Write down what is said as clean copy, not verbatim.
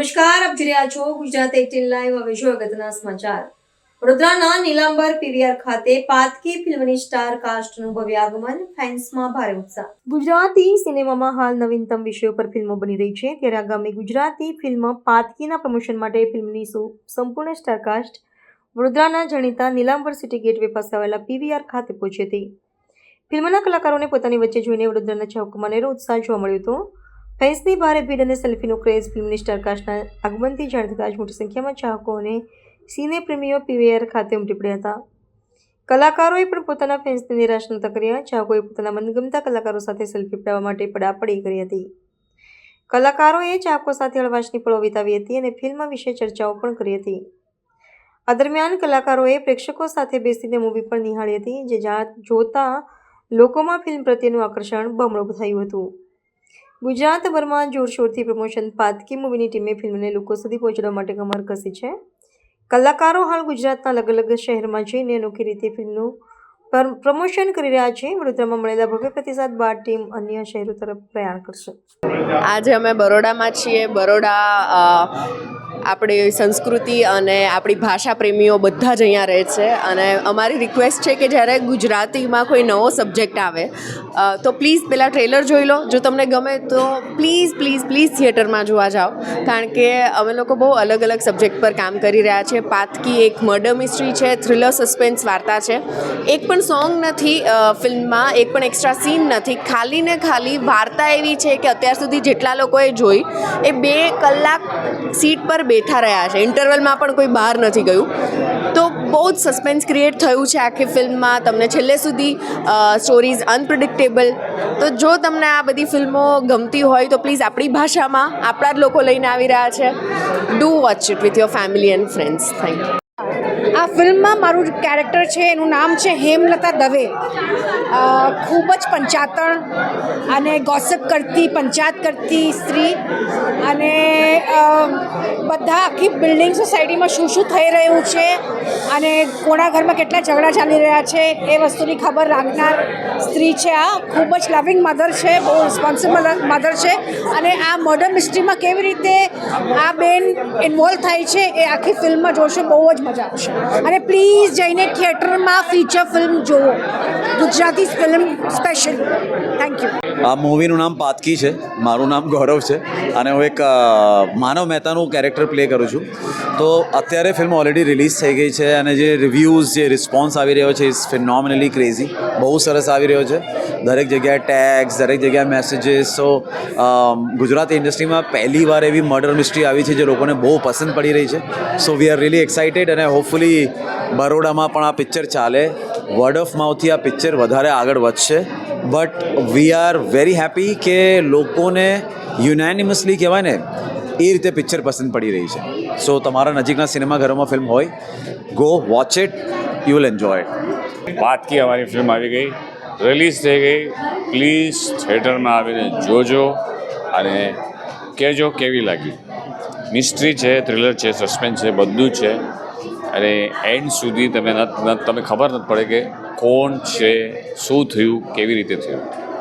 નમસ્કાર, આપ જોઈ રહ્યા છો ગુજરાત 18 લાઈવ. હવે જોઈએ અગત્યના સમાચાર. વડોદરાના નીલાંબર પીવીઆર ખાતે પાતકી ફિલ્મની સ્ટાર કાસ્ટનું ભવ્ય આગમન, ફેન્સમાં ભારે ઉત્સાહ. ગુજરાતી સિનેમામાં હાલ નવીનતમ વિષયો પર ફિલ્મો બની રહી છે, ત્યારે આગામી ગુજરાતી ફિલ્મ પાતકીના પ્રમોશન માટે ફિલ્મની સંપૂર્ણ સ્ટાર કાસ્ટ વડોદરાના જાણીતા નીલાંબર સિટી ગેટવે પાસે આવેલા પીવીઆર ખાતે પહોંચી હતી. ફિલ્મના કલાકારોને પોતાની વચ્ચે જોઈને વડોદરાના ચાહકોમાં અનેરો ઉત્સાહ જોવા મળ્યો હતો. ફેન્સની ભારે ભીડ અને સેલ્ફીનો ક્રેઝ ફિલ્મની સ્ટાર કાસ્ટના આગમનથી જાણ થતાં જ મોટી સંખ્યામાં ચાહકો અને સિને પ્રેમીઓ પીવીઆર ખાતે ઉમટી પડ્યા હતા. કલાકારોએ પણ પોતાના ફેન્સને નિરાશ નહોતા કર્યા. ચાહકોએ પોતાના મનગમતા કલાકારો સાથે સેલ્ફી પડાવવા માટે પડાપડી કરી હતી. કલાકારોએ ચાહકો સાથે હળવાશની પળો વિતાવી હતી અને ફિલ્મ વિશે ચર્ચાઓ પણ કરી હતી. આ દરમિયાન કલાકારોએ પ્રેક્ષકો સાથે બેસીને મૂવી પણ નિહાળી હતી, જે જોતા લોકોમાં ફિલ્મ પ્રત્યેનું આકર્ષણ બમણું થયું હતું. ગુજરાતભરમાં જોરશોરથી પ્રમોશન. પાતકી મૂવીની ટીમે ફિલ્મને લોકો સુધી પહોંચાડવા માટે કમર કસી છે. કલાકારો હાલ ગુજરાતના અલગ અલગ શહેરમાં જઈને અનોખી રીતે ફિલ્મનું પ્રમોશન કરી રહ્યા છે. વડોદરામાં મળેલા ભવ્ય પ્રતિસાદ બાદ ટીમ અન્ય શહેરો તરફ પ્રયાણ કરશે. આજે અમે બરોડામાં છીએ. બરોડા આપણી સંસ્કૃતિ અને આપણી ભાષા પ્રેમીઓ બધા જ અહીંયા રહે છે, અને અમારી રિક્વેસ્ટ છે કે જ્યારે ગુજરાતીમાં કોઈ નવો સબ્જેક્ટ આવે તો પ્લીઝ પહેલાં ટ્રેલર જોઈ લો. જો તમને ગમે તો પ્લીઝ પ્લીઝ પ્લીઝ થિયેટરમાં જોવા જાઓ, કારણ કે અમે લોકો બહુ અલગ અલગ સબ્જેક્ટ પર કામ કરી રહ્યા છે. પાતકી એક મર્ડર મિસ્ટ્રી છે, થ્રિલર સસ્પેન્સ વાર્તા છે. એક પણ સોંગ નથી ફિલ્મમાં, એક પણ એક્સ્ટ્રા સીન નથી. ખાલી ને ખાલી વાર્તા એવી છે કે અત્યાર સુધી જેટલા લોકોએ જોઈ એ 2 કલાક સીટ પર બેઠા રહ્યા છે. ઇન્ટરવલમાં પણ કોઈ બહાર નથી ગયું. તો બહુ જ સસ્પેન્સ ક્રિએટ થયું છે આખી ફિલ્મમાં. તમને છેલ્લે સુધી સ્ટોરીઝ અનપ્રિડિક્ટેબલ. તો જો તમને આ બધી ફિલ્મો ગમતી હોય તો પ્લીઝ આપણી ભાષામાં આપણા જ લોકો લઈને આવી રહ્યા છે. Do watch it with your family and friends. Thank you. આ ફિલ્મમાં મારું કેરેક્ટર છે, એનું નામ છે હેમલતા દવે. ખૂબ જ પંચાતણ અને ગોસપ કરતી, પંચાયત કરતી સ્ત્રી, અને બધા આખી બિલ્ડિંગ સોસાયટીમાં શું શું થઈ રહ્યું છે અને કોના ઘરમાં કેટલા ઝઘડા ચાલી રહ્યા છે એ વસ્તુની ખબર રાખનાર સ્ત્રી છે. આ ખૂબ જ લવિંગ મધર છે, બહુ રિસ્પોન્સિબલ મધર છે, અને આ મર્ડર મિસ્ટ્રીમાં કેવી રીતે આ બેન ઇન્વોલ્વ થાય છે એ આખી ફિલ્મમાં જોશો. બહુ જ મજા આવશે. અને પ્લીઝ જઈને થિયેટરમાં ફીચર ફિલ્મ જુઓ, Gujarati film special. Thank you. આ મૂવીનું નામ પાતકી છે. મારું નામ ગૌરવ છે અને હું એક માનવ મહેતાનું કેરેક્ટર પ્લે કરું છું. તો અત્યારે ફિલ્મ ઓલરેડી રિલીઝ થઈ ગઈ છે અને જે રિવ્યૂઝ, જે રિસ્પોન્સ આવી રહ્યો છે ઇઝ ફિનોમિનલી ક્રેઝી. બહુ સરસ આવી રહ્યો છે. દરેક જગ્યાએ ટેગ્સ, દરેક જગ્યાએ મેસેજીસ. સો ગુજરાતી ઇન્ડસ્ટ્રીમાં પહેલી વાર એવી મર્ડર મિસ્ટ્રી આવી છે જે લોકોને બહુ પસંદ પડી રહી છે. સો વી આર રિયલી એક્સાઇટેડ, અને હોપફુલી બરોડામાં પણ આ પિક્ચર ચાલે. વર્ડ ઓફ માઉથથી આ પિક્ચર વધારે આગળ વધશે. But we are very happy કે લોકોને યુનાનિમસલી કહેવાય ને એ રીતે પિક્ચર પસંદ પડી રહી છે. સો તમારા નજીકના સિનેમાઘરોમાં ફિલ્મ હોય, go watch it, you will enjoy it. પાતકી અમારી ફિલ્મ આવી ગઈ, રિલીઝ થઈ ગઈ. પ્લીઝ થિયેટરમાં આવીને જોજો અને કહેજો કેવી લાગી. મિસ્ટ્રી છે, થ્રિલર છે, સસ્પેન્સ છે, બધું જ છે. અને એન્ડ સુધી તમે ખબર નથી પડે કે કોણ છે, શું થયું, કેવી રીતે થયું.